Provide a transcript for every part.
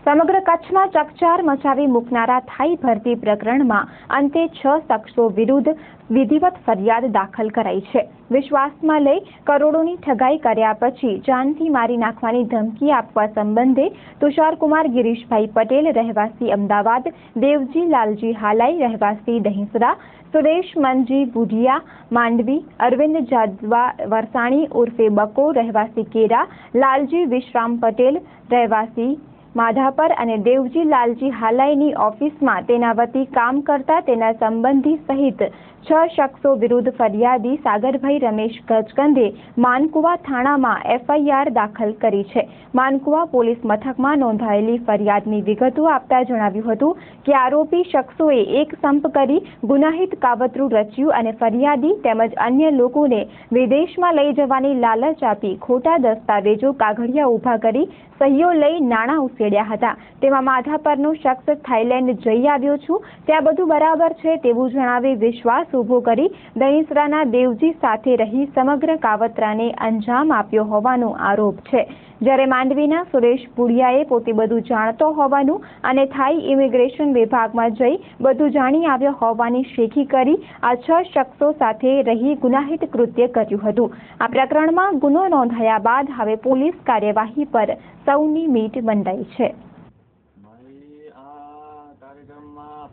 સમગ્ર કચ્છમાં ચકચાર મચાવી મૂકનારા થાઈ ભરતી પ્રકરણમાં અંતે 6 શખ્સો વિરુદ્ધ વિધિવત ફરિયાદ દાખલ કરાઈ છે। વિશ્વાસમાં લઈ કરોડોની ઠગાઈ કર્યા પછી જાનથી મારી નાખવાની ધમકી આપવા સંબંધે તુષારકુમાર ગિરીશભાઈ પટેલ રહેવાસી અમદાવાદ, દેવજી લાલજી હાલાઈ રહેવાસી દહીસરા, સુરેશ મનજી બુઢિયા માંડવી, અરવિંદ જાદવા વરસાણી ઉર્ફે બકો રહેવાસી કેરા, લાલજી વિશ્રામ પટેલ રહેવાસી માધાપર અને દેવજી લાલજી હાલાઈની ઓફિસમાં તેના વતી કામ કરતા તેના સંબંધી સહિત 6 શખ્સો વિરુદ્ધ ફરિયાદી સાગરભાઈ રમેશ ગજકંદે માનકુવા થાણામાં FIR દાખલ કરી છે। માનકુવા પોલીસ મથકમાં નોંધાયેલી ફરિયાદની વિગતો આપતા જણાવ્યું હતું કે આરોપી શખ્સોએ એક સંપ કરી ગુનાહિત કાવતરું રચ્યું અને ફરિયાદી તેમજ અન્ય લોકોને વિદેશમાં લઈ જવાની લાલચ આપી ખોટા દસ્તાવેજો કાગળિયા ઊભા કરી સહીઓ લઈ નાણાં ઉછેડ્યા હતા। તેમાં માધાપરનો શખ્સ થાઈલેન્ડ જઈ આવ્યો છું, ત્યાં બધું બરાબર છે તેવું જણાવી વિશ્વાસ ઊભો કરી દહીસરાના દેવજી સાથે રહી સમગ્ર કાવતરાને અંજામ આપ્યો હોવાનો આરોપ છે। જ્યારે માંડવીના સુરેશ બુઢિયાએ પોતે બધું જાણતો હોવાનું અને થાઈ ઇમિગ્રેશન વિભાગમાં જઈ બધું જાણી આવ્યો હોવાની શેખી કરી આ 6 શખ્સો સાથે રહી ગુનાહિત કૃત્ય કર્યું હતું। આ પ્રકરણમાં ગુનો નોંધાયા બાદ હવે પોલીસ કાર્યવાહી પર સૌની મીટ મંડાઈ છે।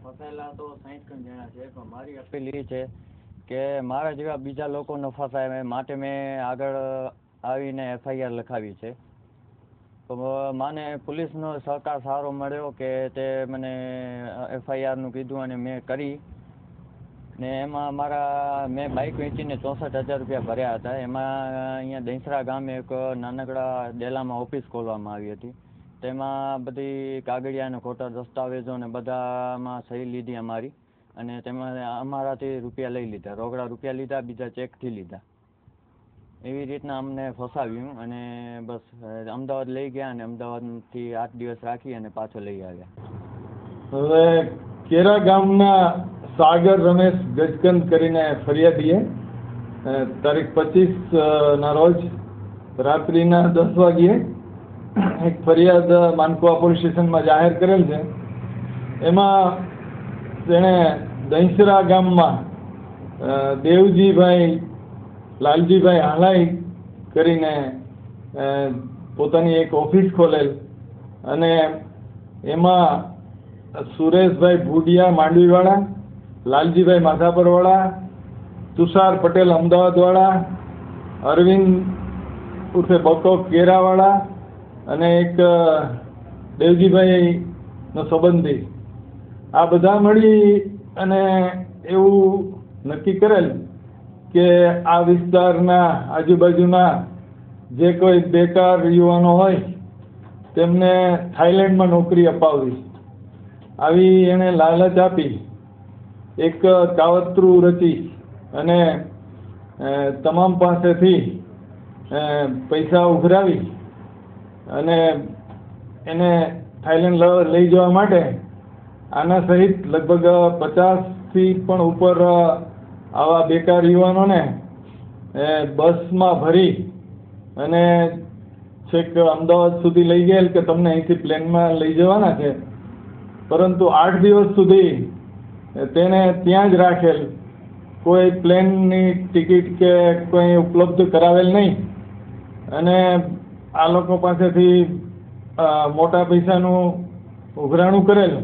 ફસાયેલા તો 60 જણા છે, પણ મારી અપીલ એ છે કે મારા જેવા બીજા લોકો ન ફસાય માટે મેં આગળ આવીને FIR લખાવી છે। તો મને પોલીસનો સહકાર સારો મળ્યો કે તે મને FIRનું કીધું અને મેં કરી ને એમાં મેં બાઇક વેચીને 64,000 રૂપિયા ભર્યા હતા। એમાં અહીંયા દહીસરા ગામે એક નાનકડા ડેલામાં ઓફિસ ખોલવામાં આવી હતી। તેમાં બધી કાગળિયા અને ખોટા દસ્તાવેજો ને બધામાં સહી લીધી અમારી, અને તેમાં અમારાથી રૂપિયા લઈ લીધા, રોકડા રૂપિયા લીધા, બીજા ચેકથી લીધા। એવી રીતના અમને ફસાવ્યું અને બસ અમદાવાદ લઈ ગયા અને અમદાવાદથી 8 દિવસ રાખી અને પાછો લઈ આવ્યા। હવે કેરા ગામના સાગર રમેશ ગજકંદ કરીને ફરિયાદીએ તારીખ 25 ના રોજ રાત્રિના 10 વાગ્યે એક ફરિયાદ માનકુવા પોલીસ સ્ટેશનમાં જાહેર કરેલ છે। એમાં તેણે દહીસરા ગામમાં દેવજીભાઈ લાલજીભાઈ હાલાઈ કરીને પોતાની એક ઓફિસ ખોલેલ અને એમાં સુરેશભાઈ બુઢિયા માંડવીવાળા, લાલજીભાઈ માધાપરવાળા, તુષાર પટેલ અમદાવાદવાળા, અરવિંદ ઉર્ફે બકો કેરાવાળા અને એક દેવજીભાઈનો સંબંધી, આ બધા મળી અને એવું નક્કી કરેલ કે આ વિસ્તારના આજુબાજુના જે કોઈ બેકાર યુવાનો હોય તેમને થાઈલેન્ડમાં નોકરી અપાવવી, આવી એણે લાલચ આપી એક કાવતરું રચી અને તમામ પાસેથી પૈસા ઉઘરાવી અને એને થાઈલેન્ડ લઈ જવા માટે આના સહિત લગભગ 50થી પણ ઉપર આવા બેકાર યુવાનોને બસમાં ભરી અને છેક અમદાવાદ સુધી લઈ ગયેલ કે તમને અહીંથી પ્લેનમાં લઈ જવાના છે, પરંતુ 8 દિવસ સુધી તેને ત્યાં જ રાખેલ, કોઈ પ્લેનની ટિકિટ કે કોઈ ઉપલબ્ધ કરાવેલ નહીં અને આ લોકો પાસેથી મોટા પૈસાનું ઉઘરાણું કરેલ।